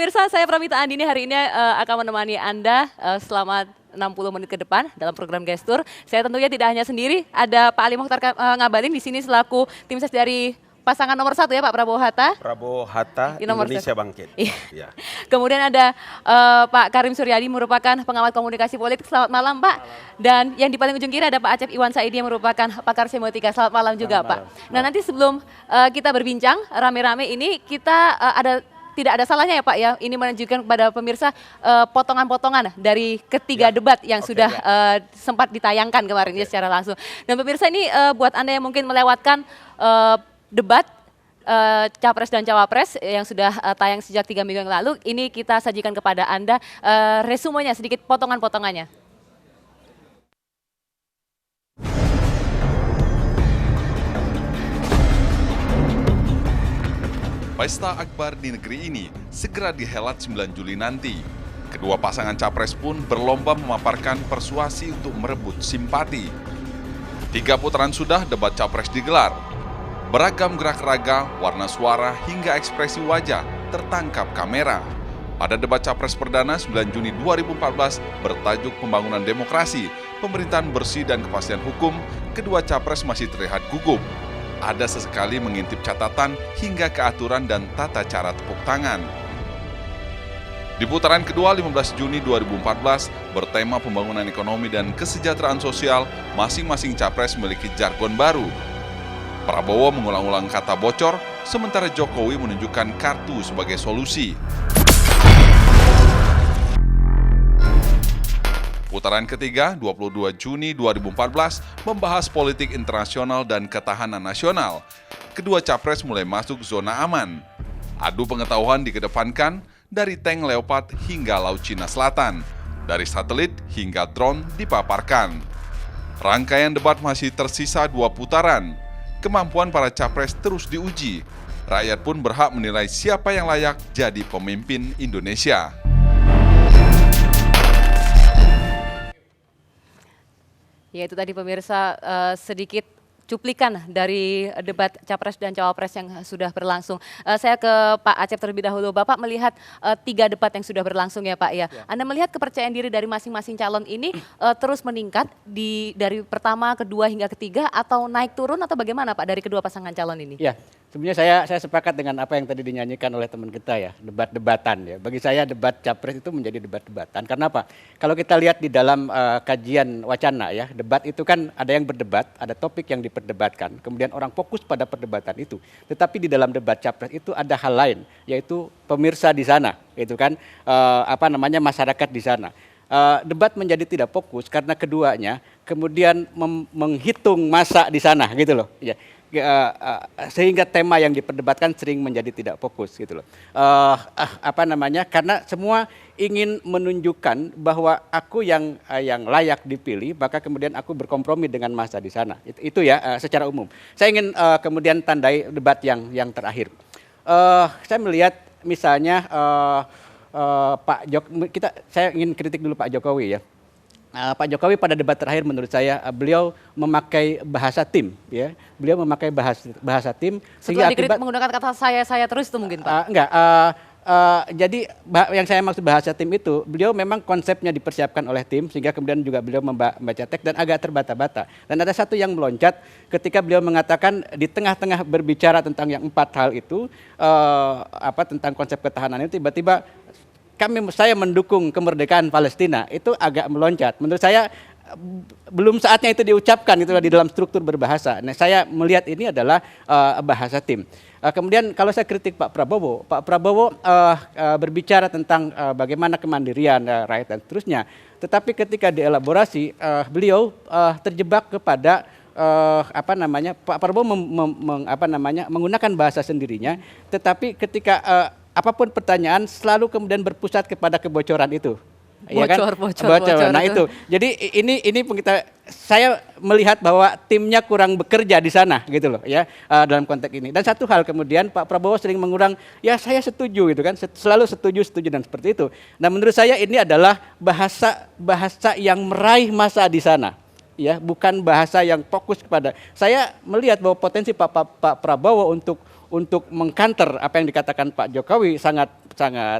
pemirsa, saya Pramita Andini hari ini akan menemani Anda selama 60 menit ke depan dalam program Gestur. Saya tentunya tidak hanya sendiri, ada Pak Ali Mokhtar Ngabalin di sini selaku tim ses dari pasangan nomor 1 ya Pak Prabowo Hatta. Prabowo Hatta, Indonesia Bangkit. Iya. Kemudian ada Pak Karim Suryadi merupakan pengamat komunikasi politik. Selamat malam Pak. Dan yang di paling ujung kiri ada Pak Acep Iwan Saidi yang merupakan pakar semiotika. Selamat malam juga Pak. Nah nanti sebelum kita berbincang rame-rame ini kita tidak ada salahnya ya Pak ya, ini menunjukkan kepada pemirsa potongan-potongan dari ketiga debat yang sudah sempat ditayangkan kemarin ya secara langsung. Dan pemirsa ini buat Anda yang mungkin melewatkan debat Capres dan Cawapres yang sudah tayang sejak 3 minggu yang lalu, ini kita sajikan kepada Anda resumenya, sedikit potongan-potongannya. Pesta akbar di negeri ini segera dihelat 9 Juli nanti. Kedua pasangan capres pun berlomba memaparkan persuasi untuk merebut simpati. 3 putaran sudah debat capres digelar. Beragam gerak raga, warna suara, hingga ekspresi wajah tertangkap kamera. Pada debat capres perdana 9 Juni 2014 bertajuk Pembangunan Demokrasi, Pemerintahan Bersih dan Kepastian Hukum, kedua capres masih terlihat gugup. Ada sesekali mengintip catatan hingga keaturan dan tata cara tepuk tangan. Di putaran kedua 15 Juni 2014 bertema pembangunan ekonomi dan kesejahteraan sosial, masing-masing capres memiliki jargon baru. Prabowo mengulang-ulang kata bocor, sementara Jokowi menunjukkan kartu sebagai solusi. Putaran ketiga, 22 Juni 2014, membahas politik internasional dan ketahanan nasional. Kedua capres mulai masuk zona aman. Adu pengetahuan dikedepankan dari tank Leopard hingga Laut Cina Selatan. Dari satelit hingga drone dipaparkan. Rangkaian debat masih tersisa 2 putaran. Kemampuan para capres terus diuji. Rakyat pun berhak menilai siapa yang layak jadi pemimpin Indonesia. Ya itu tadi pemirsa sedikit cuplikan dari debat Capres dan Cawapres yang sudah berlangsung. Saya ke Pak Acep terlebih dahulu. Bapak melihat 3 debat yang sudah berlangsung ya Pak ya. Anda melihat kepercayaan diri dari masing-masing calon ini terus meningkat dari pertama, kedua hingga ketiga atau naik turun atau bagaimana Pak dari kedua pasangan calon ini? Ya, sebenarnya saya sepakat dengan apa yang tadi dinyanyikan oleh teman kita ya, debat-debatan ya. Bagi saya debat Capres itu menjadi debat-debatan. Karena apa? Kalau kita lihat di dalam kajian wacana ya, debat itu kan ada yang berdebat, ada topik yang diperdebatkan. Kemudian orang fokus pada perdebatan itu. Tetapi di dalam debat Capres itu ada hal lain, yaitu pemirsa di sana, itu kan masyarakat di sana. Debat menjadi tidak fokus karena keduanya kemudian menghitung masa di sana gitu loh. Ya. Sehingga tema yang diperdebatkan sering menjadi tidak fokus gitu loh. Karena semua ingin menunjukkan bahwa aku yang layak dipilih, maka kemudian aku berkompromi dengan masa di sana. Itu ya secara umum. Saya ingin kemudian tandai debat yang terakhir. Saya melihat misalnya saya ingin kritik dulu Pak Jokowi ya. Pak Jokowi pada debat terakhir menurut saya beliau memakai bahasa tim ya. Beliau memakai bahasa tim sehingga dikritik menggunakan kata saya terus itu mungkin Pak. Jadi yang saya maksud bahasa tim itu beliau memang konsepnya dipersiapkan oleh tim sehingga kemudian juga beliau membaca teks dan agak terbata-bata. Dan ada satu yang meloncat ketika beliau mengatakan di tengah-tengah berbicara tentang yang 4 hal itu tentang konsep ketahanan itu tiba-tiba saya mendukung kemerdekaan Palestina, itu agak meloncat. Menurut saya belum saatnya itu diucapkan itu di dalam struktur berbahasa. Nah, saya melihat ini adalah bahasa tim. Kemudian kalau saya kritik Pak Prabowo berbicara tentang bagaimana kemandirian rakyat dan seterusnya. Tetapi ketika dielaborasi beliau terjebak kepada Pak Prabowo menggunakan bahasa sendirinya, tetapi ketika apapun pertanyaan selalu kemudian berpusat kepada kebocoran itu. Bocor. Nah itu. Jadi ini saya melihat bahwa timnya kurang bekerja di sana gitu loh ya dalam konteks ini. Dan satu hal kemudian Pak Prabowo sering mengulang ya saya setuju gitu kan, selalu setuju dan seperti itu. Nah menurut saya ini adalah bahasa yang meraih masa di sana. Ya, bukan bahasa yang fokus kepada. Saya melihat bahwa potensi Pak Prabowo untuk untuk mengkanter apa yang dikatakan Pak Jokowi sangat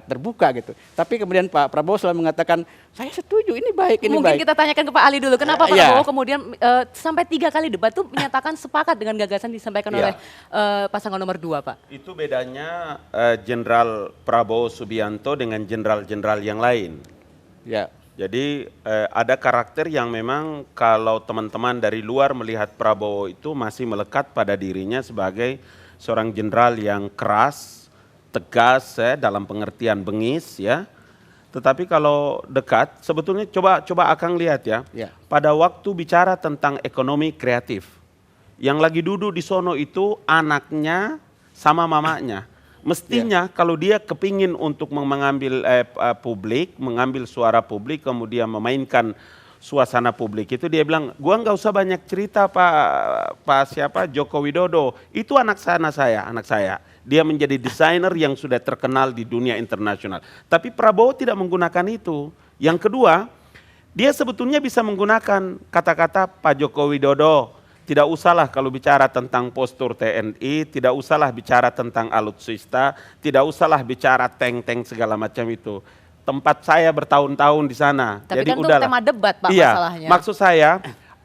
terbuka gitu. Tapi kemudian Pak Prabowo selalu mengatakan, saya setuju, ini baik, ini Mungkin baik. kita tanyakan ke Pak Ali dulu, kenapa Pak Iya. Prabowo kemudian sampai 3 kali debat tuh menyatakan sepakat dengan gagasan disampaikan oleh pasangan nomor 2, Pak? Itu bedanya Jenderal Prabowo Subianto dengan jenderal-jenderal yang lain. Ya. Jadi ada karakter yang memang kalau teman-teman dari luar melihat Prabowo itu masih melekat pada dirinya sebagai seorang jenderal yang keras, tegas dalam pengertian bengis ya. Tetapi kalau dekat sebetulnya coba Akang lihat ya. Pada waktu bicara tentang ekonomi kreatif, yang lagi duduk di sono itu anaknya sama mamanya. Mestinya kalau dia kepingin untuk mengambil publik, mengambil suara publik, kemudian memainkan suasana publik itu, dia bilang, gua nggak usah banyak cerita Pak siapa Joko Widodo, itu anak saya. Dia menjadi desainer yang sudah terkenal di dunia internasional. Tapi Prabowo tidak menggunakan itu. Yang kedua, dia sebetulnya bisa menggunakan kata-kata Pak Joko Widodo. Tidak usahlah kalau bicara tentang postur TNI, tidak usahlah bicara tentang alutsista, tidak usahlah bicara tank-tank segala macam itu. Tempat saya bertahun-tahun di sana. Tapi jadi kan itu udahlah. tema debat, Pak, iya, masalahnya. Maksud saya,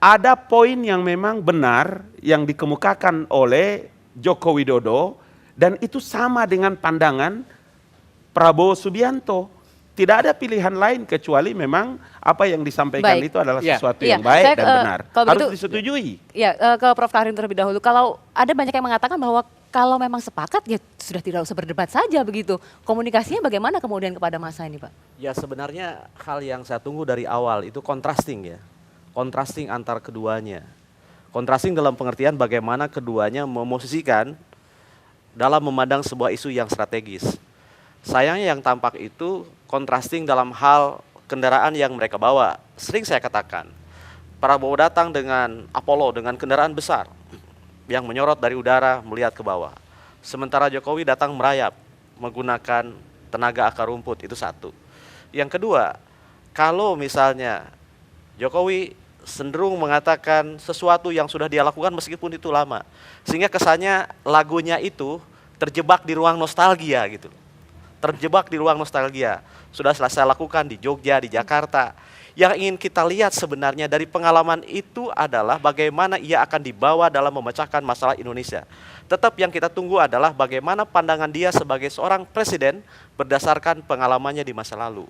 ada poin yang memang benar yang dikemukakan oleh Joko Widodo, dan itu sama dengan pandangan Prabowo Subianto. Tidak ada pilihan lain kecuali memang apa yang disampaikan itu adalah sesuatu yang baik dan benar. Harus disetujui. Ya, ke Prof. Karim terlebih dahulu. Kalau ada banyak yang mengatakan bahwa kalau memang sepakat ya sudah tidak usah berdebat saja begitu. Komunikasinya bagaimana kemudian kepada masa ini, Pak? Ya sebenarnya hal yang saya tunggu dari awal itu contrasting ya. Contrasting antar keduanya. Contrasting dalam pengertian bagaimana keduanya memosisikan dalam memandang sebuah isu yang strategis. Sayangnya yang tampak itu contrasting dalam hal kendaraan yang mereka bawa. Sering saya katakan, Prabowo datang dengan Apollo, dengan kendaraan besar yang menyorot dari udara melihat ke bawah. Sementara Jokowi datang merayap menggunakan tenaga akar rumput, itu satu. Yang kedua, kalau misalnya Jokowi cenderung mengatakan sesuatu yang sudah dia lakukan meskipun itu lama, sehingga kesannya lagunya itu terjebak di ruang nostalgia gitu. Terjebak di ruang nostalgia. Sudah selesai lakukan di Jogja, di Jakarta. Yang ingin kita lihat sebenarnya dari pengalaman itu adalah bagaimana ia akan dibawa dalam memecahkan masalah Indonesia. Tetap yang kita tunggu adalah bagaimana pandangan dia sebagai seorang presiden berdasarkan pengalamannya di masa lalu.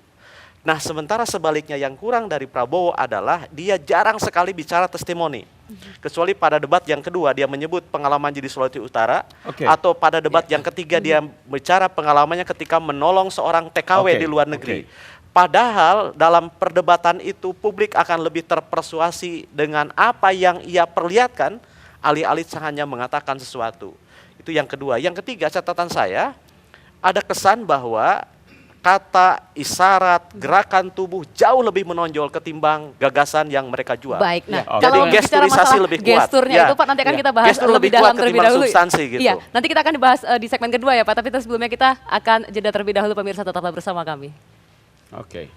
Nah, sementara sebaliknya yang kurang dari Prabowo adalah dia jarang sekali bicara testimoni. Kecuali pada debat yang kedua dia menyebut pengalaman di Sulawesi Utara, atau pada debat yang ketiga dia bicara pengalamannya ketika menolong seorang TKW di luar negeri. Padahal dalam perdebatan itu publik akan lebih terpersuasi dengan apa yang ia perlihatkan, alih-alih hanya mengatakan sesuatu. Itu yang kedua. Yang ketiga, catatan saya, ada kesan bahwa kata, isyarat, gerakan tubuh jauh lebih menonjol ketimbang gagasan yang mereka jual. Baik, nah jadi kalau bicara masalah lebih kuat. gesturnya itu Pak, nanti akan kita bahas gestur lebih dalam terlebih dahulu. Substansi gitu. Iya, nanti kita akan dibahas di segmen kedua ya Pak, tapi sebelumnya kita akan jeda terlebih dahulu, pemirsa, tetaplah bersama kami. Oke.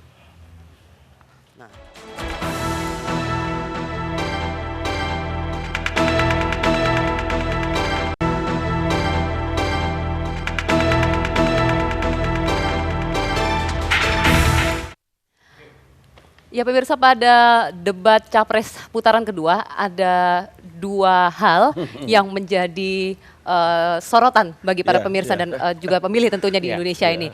Ya pemirsa, pada debat Capres putaran kedua ada 2 hal yang menjadi sorotan bagi para pemirsa dan juga pemilih tentunya di Indonesia ini.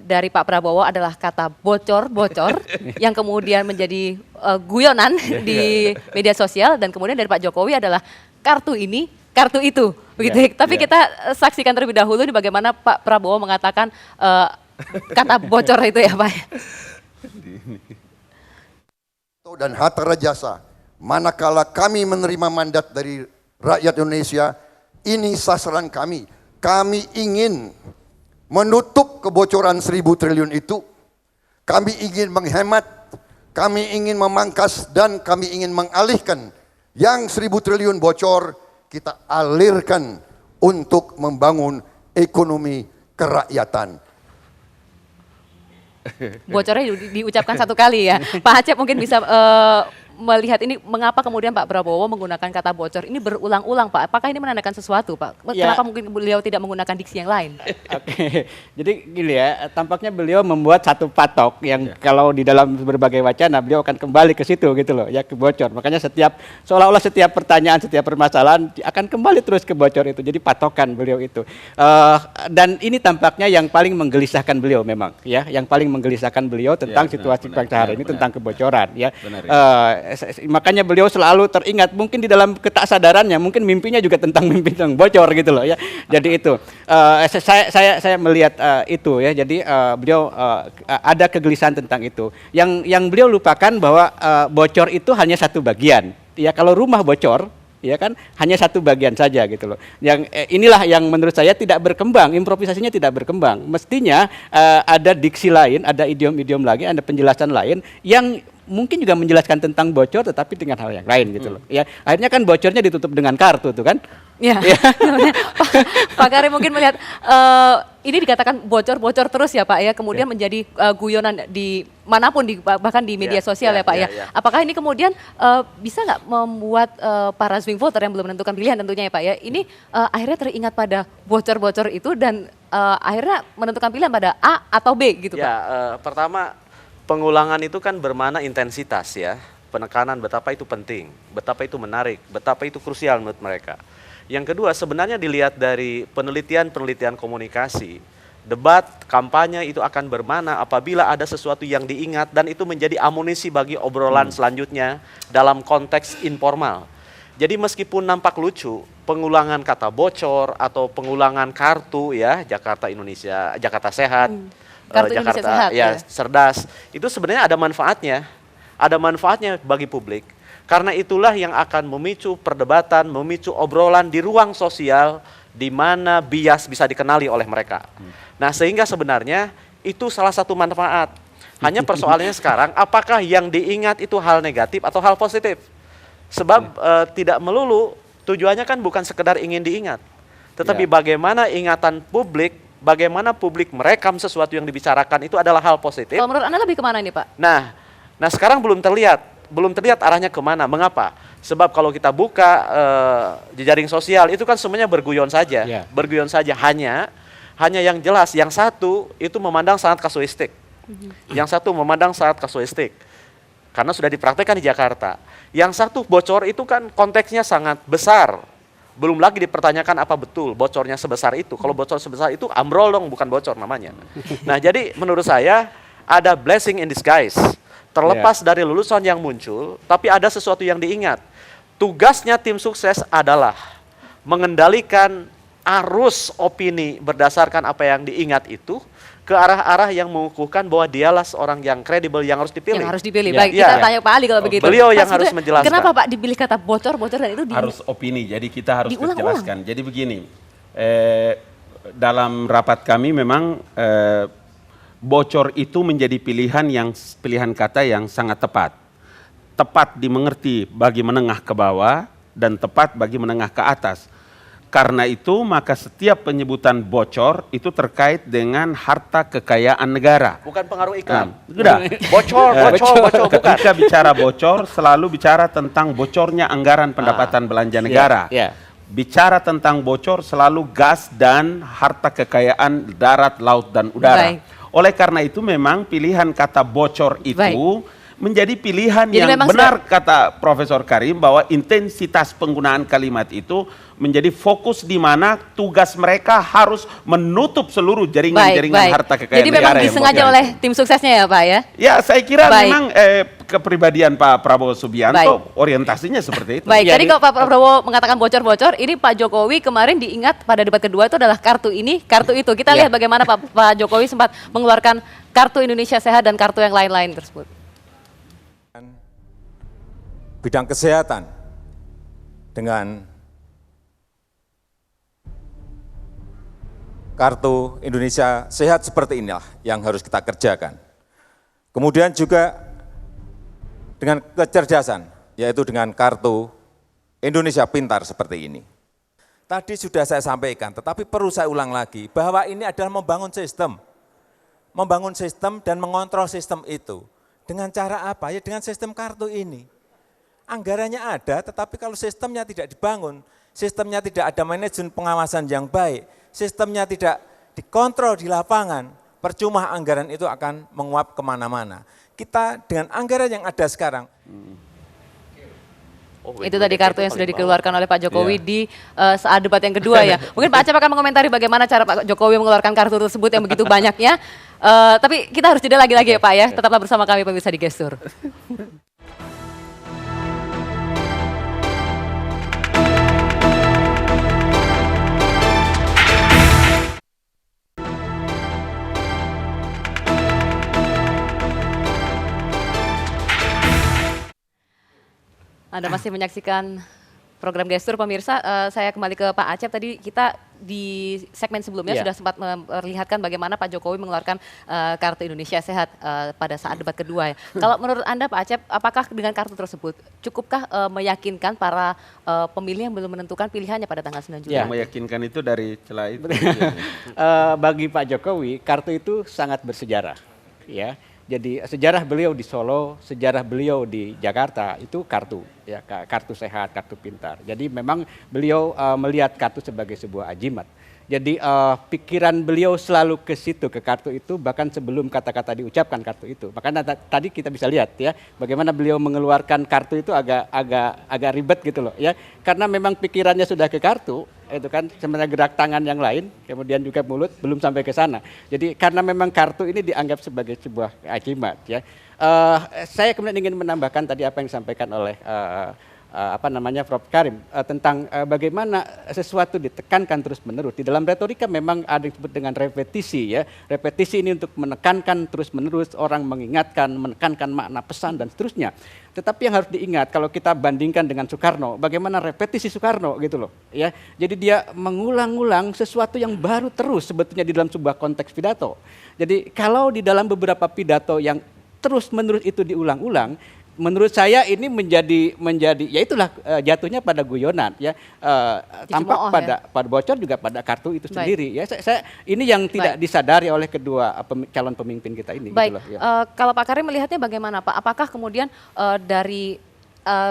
Dari Pak Prabowo adalah kata bocor-bocor yang kemudian menjadi guyonan di media sosial, dan kemudian dari Pak Jokowi adalah kartu ini, kartu itu. Begitu. Tapi kita saksikan terlebih dahulu nih bagaimana Pak Prabowo mengatakan kata bocor itu ya Pak. Dan Hatta Rajasa, manakala kami menerima mandat dari rakyat Indonesia, ini sasaran kami. Kami ingin menutup kebocoran 1.000 triliun itu. Kami ingin menghemat, kami ingin memangkas, dan kami ingin mengalihkan yang 1.000 triliun bocor, kita alirkan untuk membangun ekonomi kerakyatan. Bocornya diucapkan 1 kali ya. Pak Acep mungkin bisa melihat ini mengapa kemudian Pak Prabowo menggunakan kata bocor ini berulang-ulang Pak? Apakah ini menandakan sesuatu Pak? Ya. Kenapa mungkin beliau tidak menggunakan diksi yang lain? Oke, jadi gini ya, tampaknya beliau membuat satu patok yang kalau di dalam berbagai wacana beliau akan kembali ke situ gitu loh, ya ke bocor. Makanya seolah-olah setiap pertanyaan, setiap permasalahan akan kembali terus ke bocor itu. Jadi patokan beliau itu. Dan ini tampaknya yang paling menggelisahkan beliau memang, ya, yang paling menggelisahkan beliau tentang situasi bangsa hari ini, tentang kebocoran, ya. Makanya beliau selalu teringat, mungkin di dalam ketaksadarannya, mungkin mimpinya juga tentang mimpi yang bocor gitu loh, ya. Jadi itu saya melihat itu, ya. Jadi beliau ada kegelisahan tentang itu. Yang beliau lupakan bahwa bocor itu hanya satu bagian. Ya, kalau rumah bocor, ya kan, hanya satu bagian saja gitu loh. Yang inilah yang menurut saya tidak berkembang, improvisasinya tidak berkembang. Mestinya ada diksi lain, ada idiom-idiom lagi, ada penjelasan lain yang mungkin juga menjelaskan tentang bocor tetapi dengan hal yang lain gitu loh. Ya, akhirnya kan bocornya ditutup dengan kartu tuh kan. Ya. Pak Karim mungkin melihat ini dikatakan bocor-bocor terus ya Pak ya, kemudian menjadi guyonan di manapun, bahkan di media sosial ya Pak ya. Apakah ini kemudian bisa nggak membuat para swing voter yang belum menentukan pilihan tentunya ya Pak ya, ini akhirnya teringat pada bocor-bocor itu dan akhirnya menentukan pilihan pada A atau B gitu Pak? Ya, pertama pengulangan itu kan bermana intensitas ya, penekanan betapa itu penting, betapa itu menarik, betapa itu krusial menurut mereka. Yang kedua sebenarnya dilihat dari penelitian komunikasi, debat, kampanye itu akan bermana apabila ada sesuatu yang diingat dan itu menjadi amunisi bagi obrolan selanjutnya dalam konteks informal. Jadi meskipun nampak lucu, pengulangan kata bocor atau pengulangan kartu ya, Jakarta Indonesia, Jakarta Sehat, Kartu Indonesia Jakarta Sehat, ya, ya. cerdas, itu sebenarnya ada manfaatnya bagi publik. Karena itulah yang akan memicu perdebatan, memicu obrolan di ruang sosial di mana bias bisa dikenali oleh mereka. Nah, sehingga sebenarnya itu salah satu manfaat. Hanya persoalannya sekarang, apakah yang diingat itu hal negatif atau hal positif? Sebab tidak melulu tujuannya kan bukan sekedar ingin diingat, tetapi bagaimana ingatan publik, bagaimana publik merekam sesuatu yang dibicarakan itu adalah hal positif. Kalau menurut Anda lebih kemana ini Pak? Nah sekarang belum terlihat arahnya kemana. Mengapa? Sebab kalau kita buka jejaring sosial itu kan semuanya berguyon saja, berguyon saja. Hanya yang jelas, yang satu itu memandang sangat kasuistik, yang satu memandang sangat kasuistik, karena sudah dipraktekkan di Jakarta. Yang satu bocor itu kan konteksnya sangat besar. Belum lagi dipertanyakan apa betul bocornya sebesar itu. Kalau bocor sebesar itu ambrol dong, bukan bocor namanya. Nah, jadi menurut saya ada blessing in disguise. Terlepas dari lulusan yang muncul, tapi ada sesuatu yang diingat. Tugasnya tim sukses adalah mengendalikan arus opini berdasarkan apa yang diingat itu ke arah-arah yang mengukuhkan bahwa dialah seorang yang kredibel yang harus dipilih. Yang harus dipilih. Baik, kita tanya Pak Ali kalau begitu. Beliau yang Pak, harus menjelaskan. Kenapa Pak dipilih kata bocor-bocor dan itu harus opini, jadi kita harus diulang-ulang. jelaskan. Jadi begini, dalam rapat kami memang bocor itu menjadi pilihan kata yang sangat tepat. Tepat dimengerti bagi menengah ke bawah dan tepat bagi menengah ke atas. Karena itu maka setiap penyebutan bocor itu terkait dengan harta kekayaan negara. Bukan pengaruh iklan. Sudah. Bocor, bukan. Ketika bicara bocor selalu bicara tentang bocornya anggaran pendapatan belanja negara. Bicara tentang bocor selalu gas dan harta kekayaan darat, laut dan udara. Baik. Oleh karena itu memang pilihan kata bocor itu menjadi pilihan jadi yang benar kata Profesor Karim bahwa intensitas penggunaan kalimat itu menjadi fokus di mana tugas mereka harus menutup seluruh jaringan-jaringan harta kekayaan negara. Jadi memang disengaja oleh tim suksesnya ya Pak ya? Ya saya kira memang kepribadian Pak Prabowo Subianto orientasinya seperti itu. Baik, tadi kalau Pak Prabowo mengatakan bocor-bocor, ini Pak Jokowi kemarin diingat pada debat kedua itu adalah kartu ini, kartu itu. Kita lihat bagaimana Pak Jokowi sempat mengeluarkan kartu Indonesia Sehat dan kartu yang lain-lain tersebut. Bidang kesehatan dengan kartu Indonesia Sehat seperti inilah yang harus kita kerjakan. Kemudian juga dengan kecerdasan, yaitu dengan kartu Indonesia Pintar seperti ini. Tadi sudah saya sampaikan, tetapi perlu saya ulang lagi, bahwa ini adalah membangun sistem dan mengontrol sistem itu. Dengan cara apa? Ya dengan sistem kartu ini. anggarannya ada, tetapi kalau sistemnya tidak dibangun, sistemnya tidak ada manajemen pengawasan yang baik, sistemnya tidak dikontrol di lapangan, percuma anggaran itu akan menguap kemana-mana. Kita dengan anggaran yang ada sekarang, Itu tadi kartu yang sudah dikeluarkan oleh Pak Jokowi di saat debat yang kedua ya. Mungkin Pak Acep akan mengomentari bagaimana cara Pak Jokowi mengeluarkan kartu tersebut yang begitu banyaknya. Tapi kita harus jeda lagi-lagi ya Pak ya. Tetaplah bersama kami pemirsa di Gestur. Anda masih menyaksikan program Gestur pemirsa. Saya kembali ke Pak Acep. Tadi kita di segmen sebelumnya sudah sempat memperlihatkan bagaimana Pak Jokowi mengeluarkan kartu Indonesia Sehat pada saat debat kedua ya. Kalau menurut Anda Pak Acep, apakah dengan kartu tersebut cukupkah meyakinkan para pemilih yang belum menentukan pilihannya pada tanggal 9 Juli? Yang meyakinkan itu dari celah itu. Bagi Pak Jokowi, kartu itu sangat bersejarah. Ya, jadi sejarah beliau di Solo, sejarah beliau di Jakarta itu kartu, ya kartu sehat, kartu pintar. Jadi memang beliau melihat kartu sebagai sebuah ajimat. Jadi pikiran beliau selalu ke situ, ke kartu itu, bahkan sebelum kata-kata diucapkan kartu itu. Makanya tadi kita bisa lihat ya, bagaimana beliau mengeluarkan kartu itu agak ribet gitu loh ya. Karena memang pikirannya sudah ke kartu, itu kan sebenarnya gerak tangan yang lain, kemudian juga mulut belum sampai ke sana. Jadi karena memang kartu ini dianggap sebagai sebuah ajimat ya. Saya kemudian ingin menambahkan tadi apa yang disampaikan oleh Prof. Karim tentang bagaimana sesuatu ditekankan terus-menerus. Di dalam retorika memang ada yang disebut dengan repetisi ya. Repetisi ini untuk menekankan terus-menerus, orang mengingatkan, menekankan makna pesan dan seterusnya. Tetapi yang harus diingat kalau kita bandingkan dengan Soekarno, bagaimana repetisi Soekarno gitu loh ya. Jadi dia mengulang-ulang sesuatu yang baru terus sebetulnya di dalam sebuah konteks pidato. Jadi kalau di dalam beberapa pidato yang terus-menerus itu diulang-ulang, menurut saya ini menjadi ya itulah jatuhnya pada guyonan ya, tampak pada bocor juga pada kartu itu sendiri ya. Saya ini yang tidak disadari oleh kedua calon pemimpin kita ini. Baik, gitu loh, ya. Kalau Pak Karim melihatnya bagaimana Pak? Apakah kemudian dari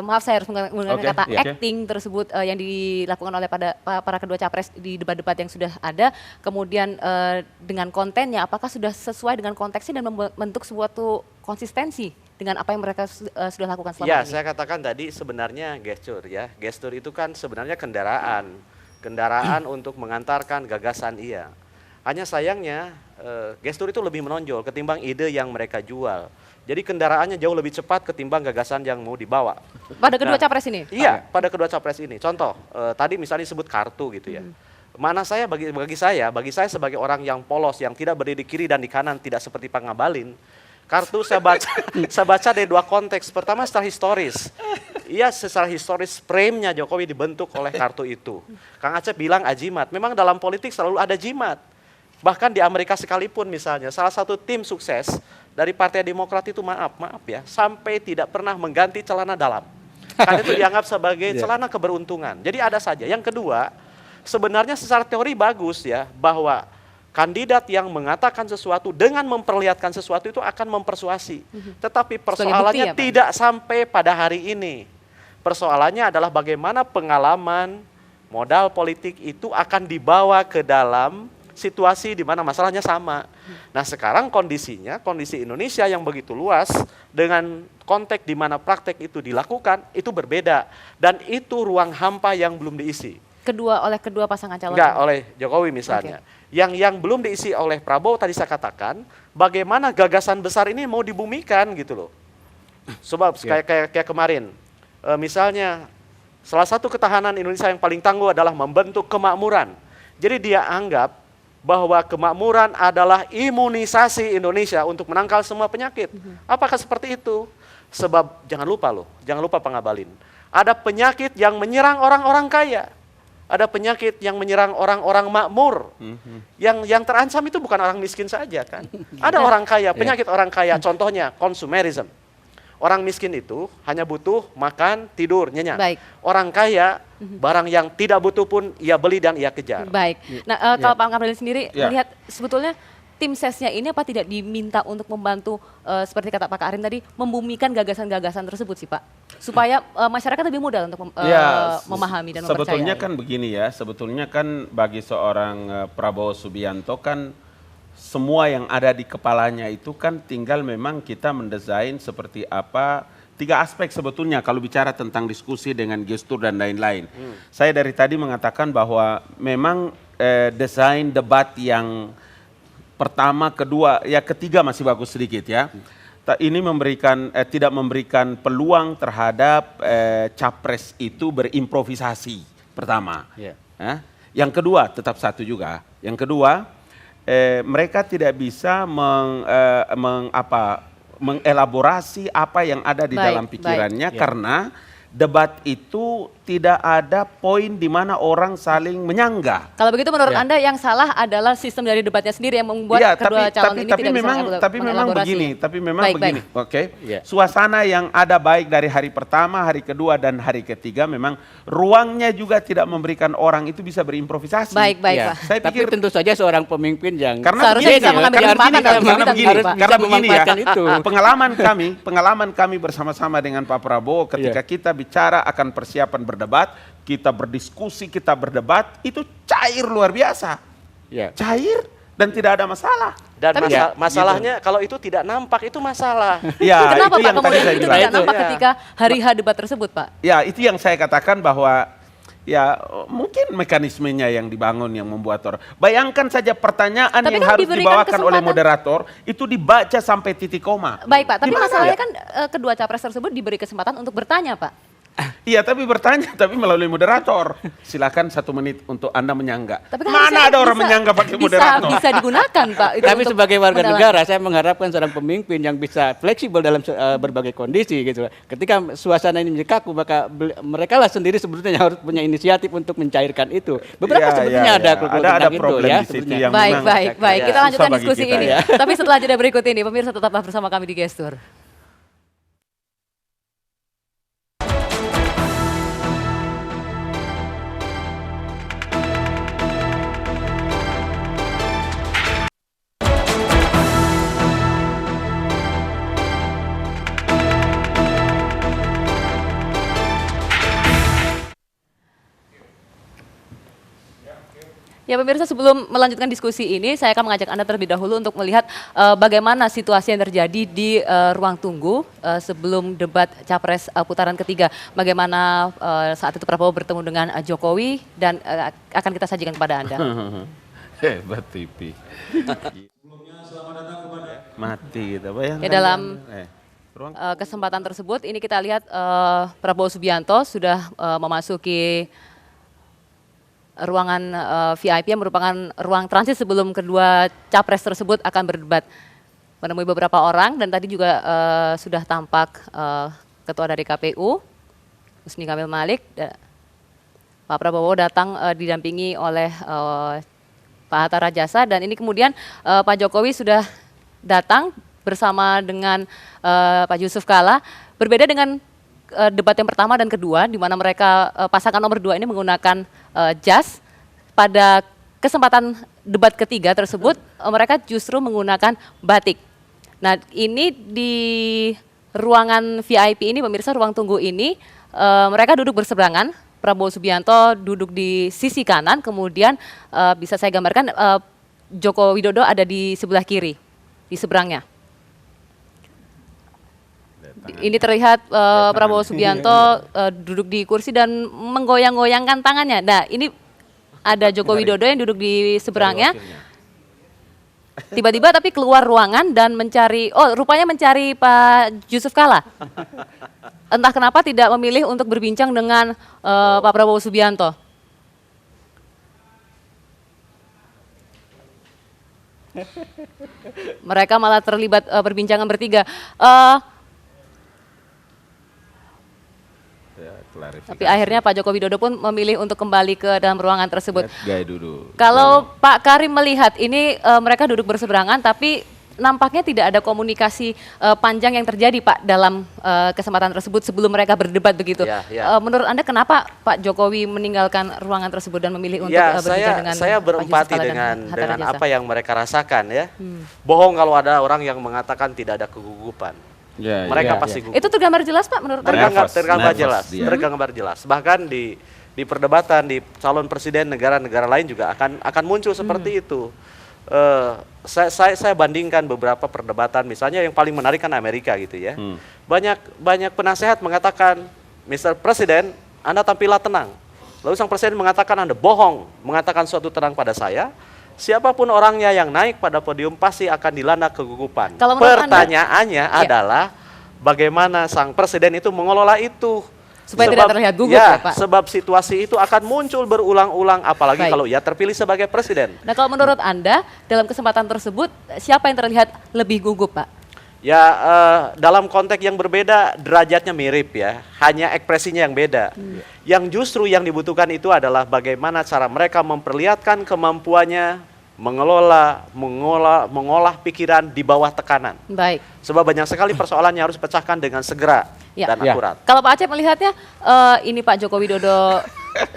maaf saya harus menggunakan kata acting tersebut yang dilakukan oleh para kedua capres di debat-debat yang sudah ada, kemudian dengan kontennya apakah sudah sesuai dengan konteksnya dan membentuk suatu konsistensi dengan apa yang mereka sudah lakukan selama ini? Ya, saya katakan tadi sebenarnya gestur ya. Gestur itu kan sebenarnya kendaraan untuk mengantarkan gagasan iya. Hanya sayangnya gestur itu lebih menonjol ketimbang ide yang mereka jual. Jadi kendaraannya jauh lebih cepat ketimbang gagasan yang mau dibawa. Pada kedua capres ini? Iya, pada kedua capres ini. Contoh, tadi misalnya disebut kartu gitu ya. Mana saya bagi saya sebagai orang yang polos, yang tidak berdiri di kiri dan di kanan, tidak seperti Pak Ngabalin. Kartu saya baca dari dua konteks. Pertama secara historis. Iya, secara historis frame-nya Jokowi dibentuk oleh kartu itu. Kang Acep bilang ajimat. Memang dalam politik selalu ada jimat. Bahkan di Amerika sekalipun misalnya, salah satu tim sukses dari Partai Demokrat itu maaf ya, sampai tidak pernah mengganti celana dalam. Karena itu dianggap sebagai celana keberuntungan. Jadi ada saja. Yang kedua, sebenarnya secara teori bagus ya, bahwa kandidat yang mengatakan sesuatu dengan memperlihatkan sesuatu itu akan mempersuasi. Tetapi persoalannya tidak sampai pada hari ini. Persoalannya adalah bagaimana pengalaman modal politik itu akan dibawa ke dalam situasi di mana masalahnya sama. Nah sekarang kondisi Indonesia yang begitu luas dengan konteks di mana praktek itu dilakukan itu berbeda. Dan itu ruang hampa yang belum diisi. Oleh kedua pasangan calon? Enggak, oleh Jokowi misalnya. Yang belum diisi oleh Prabowo tadi saya katakan, bagaimana gagasan besar ini mau dibumikan gitu loh. Sebab kayak kemarin, misalnya salah satu ketahanan Indonesia yang paling tangguh adalah membentuk kemakmuran. Jadi dia anggap bahwa kemakmuran adalah imunisasi Indonesia untuk menangkal semua penyakit. Apakah seperti itu? Sebab jangan lupa Pak Ngabalin, ada penyakit yang menyerang orang-orang kaya. Ada penyakit yang menyerang orang-orang makmur. Yang terancam itu bukan orang miskin saja kan. Ada orang kaya, penyakit orang kaya. Contohnya consumerism. Orang miskin itu hanya butuh makan, tidur, nyenyak. Baik. Orang kaya, barang yang tidak butuh pun ia beli dan ia kejar. Baik. Nah kalau Pak Ngabalin sendiri melihat sebetulnya tim sesnya ini apa tidak diminta untuk membantu seperti kata Pak Karim tadi membumikan gagasan-gagasan tersebut sih Pak? supaya masyarakat lebih mudah untuk memahami dan sebetulnya mempercayai. kan begini ya, sebetulnya kan bagi seorang Prabowo Subianto kan semua yang ada di kepalanya itu kan tinggal memang kita mendesain seperti apa. 3 aspek sebetulnya kalau bicara tentang diskusi dengan gestur dan lain-lain. Saya dari tadi mengatakan bahwa memang desain debat yang pertama, kedua, ya ketiga masih bagus sedikit ya. Ini memberikan tidak memberikan peluang terhadap capres itu berimprovisasi pertama. Yang kedua tetap satu juga. Yang kedua mereka tidak bisa mengelaborasi apa yang ada di dalam pikirannya karena debat itu tidak ada poin di mana orang saling menyanggah. Kalau begitu menurut Anda yang salah adalah sistem dari debatnya sendiri yang membuat kedua calon ini tidak bisa mengelaborasi. Tapi memang begini, oke. Suasana yang ada baik dari hari pertama, hari kedua dan hari ketiga memang ruangnya juga tidak memberikan orang itu bisa berimprovisasi. Baik, Pak. Saya pikir tentu saja seorang pemimpin yang seharusnya bisa mengambil kesempatan karena begini ya. Pengalaman kami bersama-sama dengan Pak Prabowo ketika kita bicara akan persiapan berdebat, kita berdiskusi, kita berdebat, itu cair luar biasa. Cair dan tidak ada masalah. Dan masalahnya kalau itu tidak nampak itu masalah. Ya, kenapa itu Pak yang tadi kemudian saya itu bilang. tidak nampak ketika hari H debat tersebut, Pak? Ya, itu yang saya katakan bahwa ya mungkin mekanismenya yang dibangun yang membuat orang. Bayangkan saja pertanyaan yang harus dibawakan oleh moderator itu dibaca sampai titik koma. Baik Pak, tapi masalahnya kan kedua capres tersebut diberi kesempatan untuk bertanya, Pak. Iya, tapi bertanya, tapi melalui moderator. Silakan 1 menit untuk Anda menyanggah. Tapi kan mana ada orang menyanggah pakai moderator? Bisa digunakan, Pak. Tapi sebagai warga negara, saya mengharapkan seorang pemimpin yang bisa fleksibel dalam berbagai kondisi gitu. Ketika suasana ini menjadi kaku, maka mereka lah sendiri sebetulnya harus punya inisiatif untuk mencairkan itu. Beberapa sebetulnya ada problem di situ yang baik. Kita lanjutkan diskusi ini. Tapi setelah jeda berikut ini, pemirsa tetaplah bersama kami di Gestur. Ya pemirsa, sebelum melanjutkan diskusi ini, saya akan mengajak Anda terlebih dahulu untuk melihat bagaimana situasi yang terjadi di ruang tunggu sebelum debat Capres putaran ketiga. Bagaimana saat itu Prabowo bertemu dengan Jokowi dan akan kita sajikan kepada Anda. Hebat TV. Mati gitu, bayangkan. Ya, dalam kesempatan tersebut, ini kita lihat Prabowo Subianto sudah memasuki ruangan VIP yang merupakan ruang transit sebelum kedua capres tersebut akan berdebat. Menemui beberapa orang dan tadi juga sudah tampak ketua dari KPU, Husni Kamil Malik. Pak Prabowo datang didampingi oleh Pak Hatta Rajasa dan ini kemudian Pak Jokowi sudah datang bersama dengan Pak Yusuf Kalla. Berbeda dengan debat yang pertama dan kedua, di mana mereka pasangan nomor 2 ini menggunakan jas. Pada kesempatan debat ketiga tersebut, mereka justru menggunakan batik. Nah, ini di ruangan VIP ini, pemirsa, ruang tunggu ini, mereka duduk berseberangan. Prabowo Subianto duduk di sisi kanan, kemudian bisa saya gambarkan Joko Widodo ada di sebelah kiri, di seberangnya. Ini terlihat Prabowo Subianto duduk di kursi dan menggoyang-goyangkan tangannya. Nah, ini ada Joko Widodo yang duduk di seberangnya. Tiba-tiba tapi keluar ruangan dan rupanya mencari Pak Yusuf Kalla. Entah kenapa tidak memilih untuk berbincang dengan Pak Prabowo Subianto. Mereka malah terlibat perbincangan bertiga. Tapi akhirnya Pak Joko Widodo pun memilih untuk kembali ke dalam ruangan tersebut. Kalau Pak Karim melihat ini mereka duduk berseberangan tapi nampaknya tidak ada komunikasi panjang yang terjadi Pak dalam kesempatan tersebut sebelum mereka berdebat begitu. Menurut Anda kenapa Pak Jokowi meninggalkan ruangan tersebut dan memilih untuk berbicara dengan saya berempati dengan apa yang mereka rasakan ya. Bohong kalau ada orang yang mengatakan tidak ada kegugupan. Ya, mereka ya, pasti gugup. Itu tergambar jelas Pak menurut Anda? Nervous, nervous dia. Tergambar jelas. Bahkan di perdebatan di calon presiden negara-negara lain juga akan muncul seperti itu. Saya bandingkan beberapa perdebatan, misalnya yang paling menarik kan Amerika gitu ya. Banyak penasehat mengatakan, Mr. Presiden, Anda tampillah tenang. Lalu sang presiden mengatakan Anda bohong, mengatakan suatu tenang pada saya. Siapapun orangnya yang naik pada podium pasti akan dilanda kegugupan. Kalau menurut Pertanyaannya adalah bagaimana sang presiden itu mengelola itu. Supaya tidak terlihat gugup ya, Pak? Sebab situasi itu akan muncul berulang-ulang, apalagi Baik. kalau ia terpilih sebagai presiden. Nah kalau menurut Anda dalam kesempatan tersebut siapa yang terlihat lebih gugup Pak? Ya dalam konteks yang berbeda derajatnya mirip ya, hanya ekspresinya yang beda. Yang justru yang dibutuhkan itu adalah bagaimana cara mereka memperlihatkan kemampuannya mengolah pikiran di bawah tekanan. Baik. Sebab banyak sekali persoalan yang harus pecahkan dengan segera dan Ya. akurat. Kalau Pak Acep melihatnya ini Pak Joko Widodo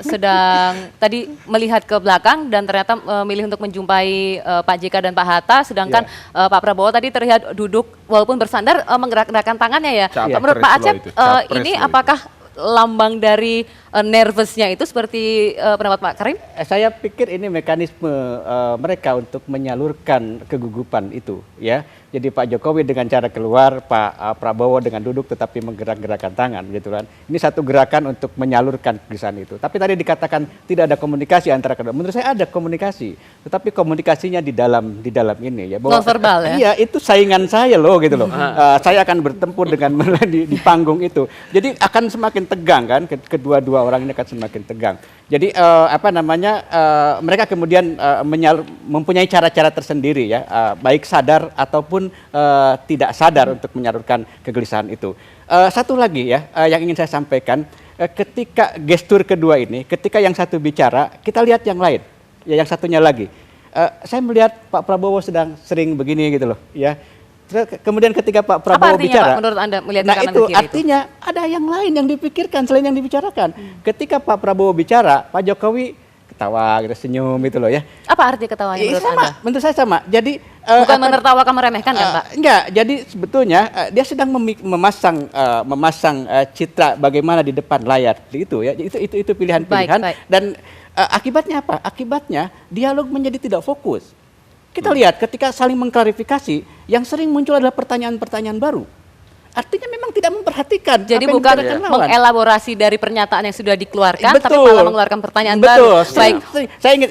sedang tadi melihat ke belakang dan ternyata memilih untuk menjumpai Pak JK dan Pak Hatta, sedangkan Pak Prabowo tadi terlihat duduk walaupun bersandar menggerak-gerakkan tangannya ya. Capres Menurut Pak loh Acep itu, capres ini loh itu. apakah lambang dari nervousnya itu seperti pendapat Pak Karim? Saya pikir ini mekanisme mereka untuk menyalurkan kegugupan itu, ya. Jadi Pak Jokowi dengan cara keluar, Pak Prabowo dengan duduk tetapi menggerak-gerakkan tangan, gitu kan. Ini satu gerakan untuk menyalurkan kegelisahan itu. Tapi tadi dikatakan tidak ada komunikasi antara kedua. Menurut saya ada komunikasi, tetapi komunikasinya di dalam ini, ya. Non-verbal ya? Iya, itu saingan saya loh, gitu loh. Saya akan bertempur dengan di panggung itu. Jadi akan semakin tegang kan, kedua-dua orang ini akan semakin tegang. Jadi mereka kemudian mempunyai cara-cara tersendiri ya, baik sadar ataupun tidak sadar untuk menyalurkan kegelisahan itu. Satu lagi ya yang ingin saya sampaikan, ketika gestur kedua ini, ketika yang satu bicara, kita lihat yang lain, ya yang satunya lagi. Saya melihat Pak Prabowo sedang sering begini gitu loh, ya. Terus kemudian ketika Pak Prabowo artinya, bicara, Pak, menurut Anda melihat ke nah kanan itu ke kiri itu? artinya ada yang lain yang dipikirkan selain yang dibicarakan. Ketika Pak Prabowo bicara, Pak Jokowi ketawa, gitu, senyum gitu loh ya. Apa arti ketawanya menurut Sama, Anda? menurut saya sama. Jadi Bukan menertawakan meremehkan kan Pak? Enggak, jadi sebetulnya dia sedang memasang citra bagaimana di depan layar itu ya. Itu pilihan-pilihan Baik. dan akibatnya apa? Akibatnya dialog menjadi tidak fokus. Kita lihat ketika saling mengklarifikasi, yang sering muncul adalah pertanyaan-pertanyaan baru. Artinya memang tidak memperhatikan. Jadi apa yang bukan dibicarakan lawan. mengelaborasi dari pernyataan yang sudah dikeluarkan, tapi Betul. malah mengeluarkan pertanyaan Betul. baru. Baik.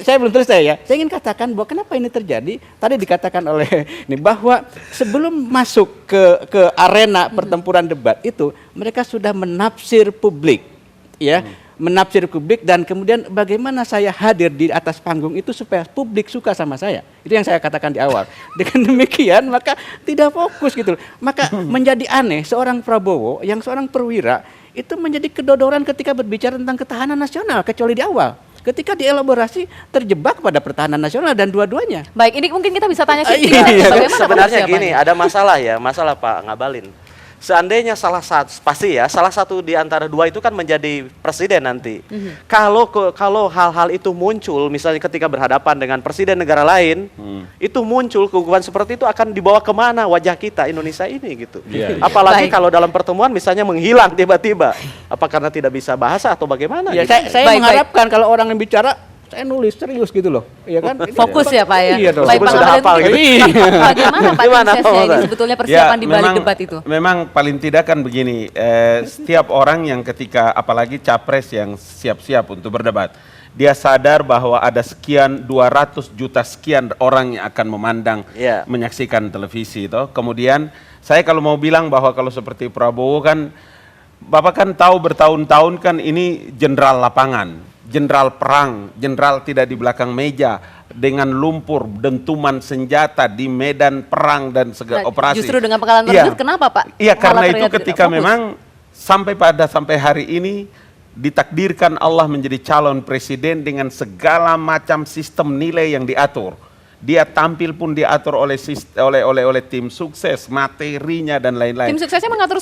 Saya belum selesai ya. Saya ingin katakan bahwa kenapa ini terjadi. Tadi dikatakan oleh ini bahwa sebelum masuk ke arena pertempuran debat itu, mereka sudah menafsir publik, ya. Menafsir publik dan kemudian bagaimana saya hadir di atas panggung itu supaya publik suka sama saya. Itu yang saya katakan di awal. Dengan demikian maka tidak fokus gitu loh. Maka menjadi aneh seorang Prabowo yang seorang perwira itu menjadi kedodoran ketika berbicara tentang ketahanan nasional kecuali di awal. Ketika dielaborasi terjebak pada pertahanan nasional dan dua-duanya. Baik, ini mungkin kita bisa tanya Iya, Cynthia. iya. Bagaimana Sebenarnya persiapannya? gini, ada masalah Pak Ngabalin. Seandainya salah satu di antara dua itu kan menjadi presiden nanti. Kalau hal-hal itu muncul, misalnya ketika berhadapan dengan presiden negara lain, itu muncul kegugupan seperti itu akan dibawa kemana wajah kita Indonesia ini gitu. Iya, iya. Apalagi Baik. kalau dalam pertemuan misalnya menghilang tiba-tiba, apa karena tidak bisa bahasa atau bagaimana? Ya, gitu. saya Baik, mengharapkan kalau orang yang bicara saya nulis serius gitu loh, ya kan? Fokus ya Pak ya. Iya dong. Baik, Pak Sudah Ngabalin, hafal gitu. bagaimana Pak Gimana, prosesnya Pak? ini sebetulnya persiapan di balik memang, debat itu? Memang paling tidak kan begini, setiap orang yang ketika apalagi capres yang siap-siap untuk berdebat, dia sadar bahwa ada sekian 200 juta sekian orang yang akan memandang, Iya. menyaksikan televisi itu. Kemudian saya kalau mau bilang bahwa kalau seperti Prabowo kan, Bapak kan tahu bertahun-tahun kan ini jenderal lapangan. Jenderal perang, jenderal tidak di belakang meja dengan lumpur, dentuman senjata di medan perang dan segala Nah, operasi. Justru dengan pengalaman Iya. tersebut, kenapa Pak? Iya, karena Malah itu terlihat tidak ketika fokus? memang sampai hari ini ditakdirkan Allah menjadi calon presiden dengan segala macam sistem nilai yang diatur. Dia tampil pun diatur oleh tim sukses, materinya dan lain-lain. Tim suksesnya mengatur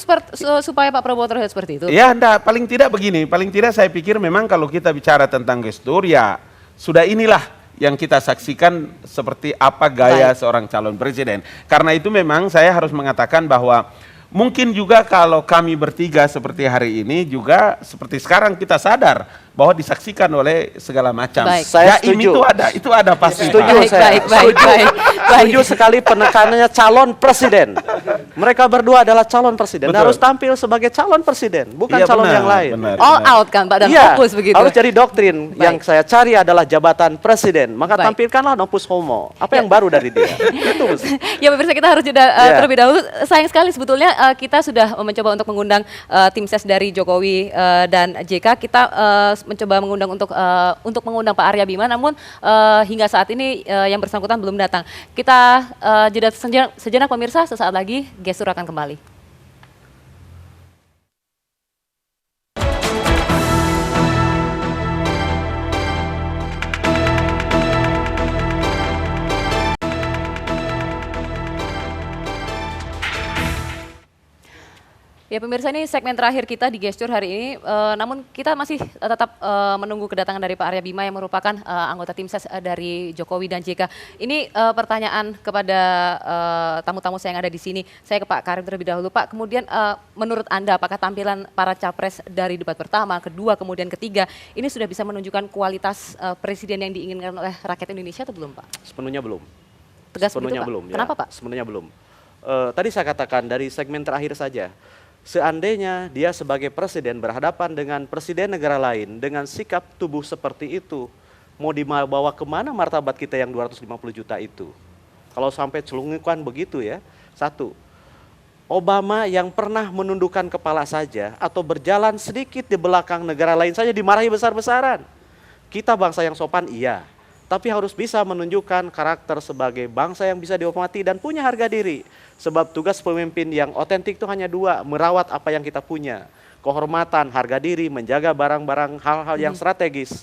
supaya Pak Prabowo terlihat seperti itu. Ya, enggak, paling tidak begini, paling tidak saya pikir memang kalau kita bicara tentang gestur ya sudah inilah yang kita saksikan seperti apa gaya seorang calon presiden. Karena itu memang saya harus mengatakan bahwa Mungkin juga kalau kami bertiga seperti hari ini juga seperti sekarang kita sadar bahwa disaksikan oleh segala macam. Baik. Saya Jaim setuju. itu ada pasti. Setuju Pak. Baik, saya. baik, baik, baik. Setuju sekali penekanannya calon presiden. Mereka berdua adalah calon presiden. Betul. Harus tampil sebagai calon presiden, bukan Iya, calon benar, yang lain. benar. All out kan Pak, dan Iya, fokus begitu. harus jadi doktrin. Baik. Yang saya cari adalah jabatan presiden. Maka Baik. tampilkanlah opus homo. Apa yang baru dari dia? Itu mesti. Ya pemirsa, kita harus jeda Iya. terlebih dahulu. Sayang sekali sebetulnya kita sudah mencoba untuk mengundang tim ses dari Jokowi dan JK. Kita mencoba mengundang untuk mengundang Pak Arya Bima, namun hingga saat ini yang bersangkutan belum datang. Kita jeda sejenak pemirsa, sesaat lagi Gestur akan kembali. Ya pemirsa, ini segmen terakhir kita di Gestur hari ini, namun kita masih tetap menunggu kedatangan dari Pak Arya Bima yang merupakan anggota tim ses dari Jokowi dan JK. Ini pertanyaan kepada tamu-tamu saya yang ada di sini. Saya ke Pak Karim terlebih dahulu. Pak, kemudian menurut Anda apakah tampilan para capres dari debat pertama, kedua, kemudian ketiga, ini sudah bisa menunjukkan kualitas presiden yang diinginkan oleh rakyat Indonesia atau belum Pak? Sepenuhnya belum. Tegas Sepenuhnya begitu, Pak? belum. ya. Kenapa Pak? Sepenuhnya belum. Tadi saya katakan dari segmen terakhir saja. Seandainya dia sebagai presiden berhadapan dengan presiden negara lain dengan sikap tubuh seperti itu, mau dibawa kemana martabat kita yang 250 juta itu? Kalau sampai celungukan begitu ya, satu, Obama yang pernah menundukkan kepala saja atau berjalan sedikit di belakang negara lain saja dimarahi besar-besaran. Kita bangsa yang sopan iya, tapi harus bisa menunjukkan karakter sebagai bangsa yang bisa dihormati dan punya harga diri. Sebab tugas pemimpin yang otentik itu hanya dua, merawat apa yang kita punya. Kehormatan, harga diri, menjaga barang-barang hal-hal yang strategis,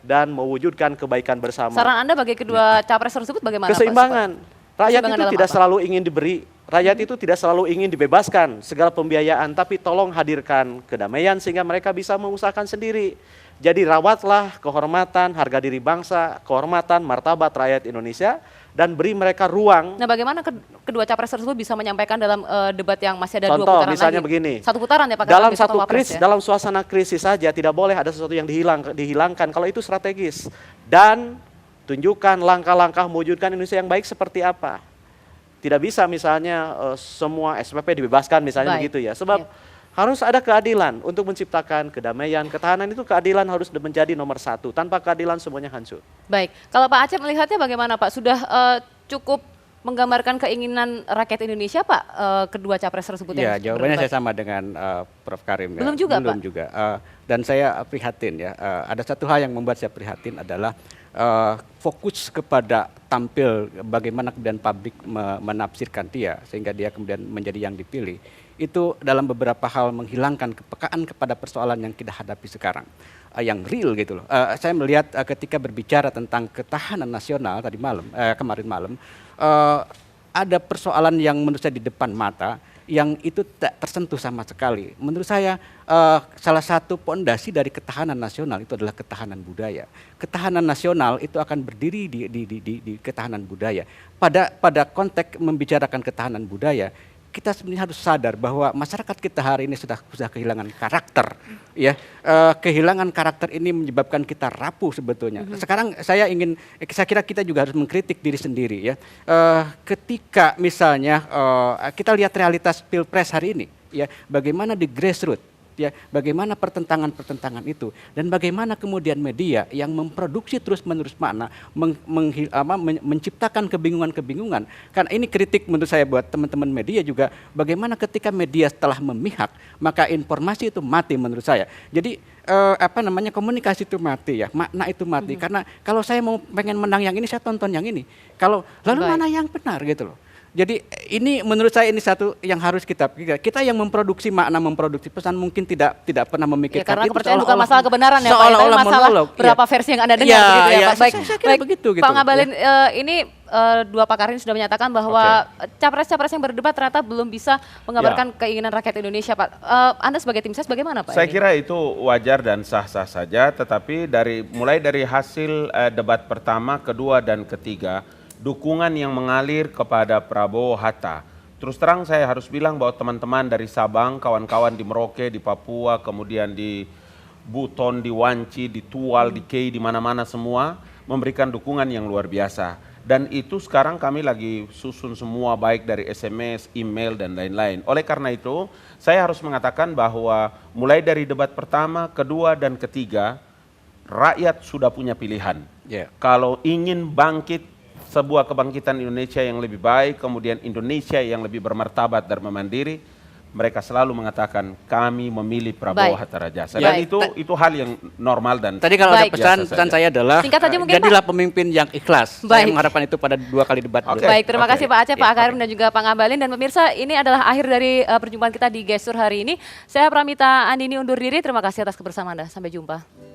dan mewujudkan kebaikan bersama. Saran Anda bagi kedua capres tersebut bagaimana Pak? Keseimbangan. Rakyat Keseimbangan itu dalam tidak apa? selalu ingin diberi, rakyat itu tidak selalu ingin dibebaskan segala pembiayaan, tapi tolong hadirkan kedamaian sehingga mereka bisa mengusahakan sendiri. Jadi rawatlah kehormatan, harga diri bangsa, kehormatan, martabat rakyat Indonesia, dan beri mereka ruang. Nah, bagaimana kedua capres tersebut bisa menyampaikan dalam debat yang masih ada dua Contoh putaran misalnya lagi? begini. Satu putaran ya Pak? Dalam Karena satu besok krisis, Wapres ya? dalam suasana krisis saja tidak boleh ada sesuatu yang dihilangkan kalau itu strategis. Dan tunjukkan langkah-langkah mewujudkan Indonesia yang baik seperti apa. Tidak bisa misalnya semua SPP dibebaskan misalnya Baik. begitu ya. Sebab harus ada keadilan untuk menciptakan kedamaian, ketahanan itu keadilan harus menjadi nomor satu. Tanpa keadilan semuanya hancur. Baik, kalau Pak Acep melihatnya bagaimana Pak? Sudah cukup menggambarkan keinginan rakyat Indonesia Pak, kedua capres tersebut Ya, yang jawabannya berdebat? saya sama dengan Prof. Karim. Belum juga, Belum Pak? juga. Dan saya prihatin ya. Ada satu hal yang membuat saya prihatin adalah fokus kepada tampil bagaimana kemudian publik menafsirkan dia sehingga dia kemudian menjadi yang dipilih. Itu dalam beberapa hal menghilangkan kepekaan kepada persoalan yang kita hadapi sekarang. Yang real gitu loh. Saya melihat ketika berbicara tentang ketahanan nasional tadi malam, kemarin malam, ada persoalan yang menurut saya di depan mata yang itu tidak tersentuh sama sekali. Menurut saya salah satu pondasi dari ketahanan nasional itu adalah ketahanan budaya. Ketahanan nasional itu akan berdiri di ketahanan budaya. Pada konteks membicarakan ketahanan budaya, kita sebenarnya harus sadar bahwa masyarakat kita hari ini sudah kehilangan karakter, ya. Kehilangan karakter ini menyebabkan kita rapuh sebetulnya. Sekarang saya kira kita juga harus mengkritik diri sendiri, ya. Ketika misalnya kita lihat realitas pilpres hari ini, ya, bagaimana di grassroots, ya, bagaimana pertentangan itu dan bagaimana kemudian media yang memproduksi terus-menerus makna menciptakan kebingungan-kebingungan. Karena ini kritik menurut saya buat teman-teman media juga, bagaimana ketika media telah memihak maka informasi itu mati menurut saya. Jadi komunikasi itu mati, ya, makna itu mati. Karena kalau saya pengen menang yang ini, saya tonton yang ini. Lalu mana yang benar gitu loh. Jadi ini menurut saya ini satu yang harus kita pikirkan. Kita yang memproduksi makna, memproduksi pesan mungkin tidak pernah memikirkan. Ya, karena itu kepercayaan bukan masalah kebenaran ya Pak, tapi masalah berapa versi yang Anda dengar begitu ya Pak. Baik, saya kira begitu, gitu. Pak Ngabalin, ini dua pakar ini sudah menyatakan bahwa capres-capres yang berdebat ternyata belum bisa menggambarkan keinginan rakyat Indonesia Pak. Anda sebagai tim ses bagaimana Pak? Saya kira itu wajar dan sah-sah saja, tetapi mulai dari hasil debat pertama, kedua, dan ketiga, dukungan yang mengalir kepada Prabowo Hatta terus terang saya harus bilang bahwa teman-teman dari Sabang, kawan-kawan di Merauke, di Papua, kemudian di Buton, di Wanci, di Tual, di Kei, di mana-mana semua memberikan dukungan yang luar biasa. Dan itu sekarang kami lagi susun semua baik dari SMS, email, dan lain-lain. Oleh karena itu, saya harus mengatakan bahwa mulai dari debat pertama, kedua, dan ketiga, rakyat sudah punya pilihan. Kalau ingin bangkit sebuah kebangkitan Indonesia yang lebih baik, kemudian Indonesia yang lebih bermartabat dan mandiri, mereka selalu mengatakan kami memilih Prabowo Hatta Rajasa. Dan itu hal yang normal dan tadi kalau ada Baik. pesan saya adalah Singkat saja mungkin, jadilah pemimpin yang ikhlas. Saya Baik. mengharapkan itu pada 2 kali debat. Oke. Baik, terima kasih Pak Acep, Pak Ya, Karim, dan juga Pak Ngabalin. Dan pemirsa, ini adalah akhir dari perjumpaan kita di Gestur hari ini. Saya Pramita Andini undur diri, terima kasih atas kebersamaan Anda. Sampai jumpa.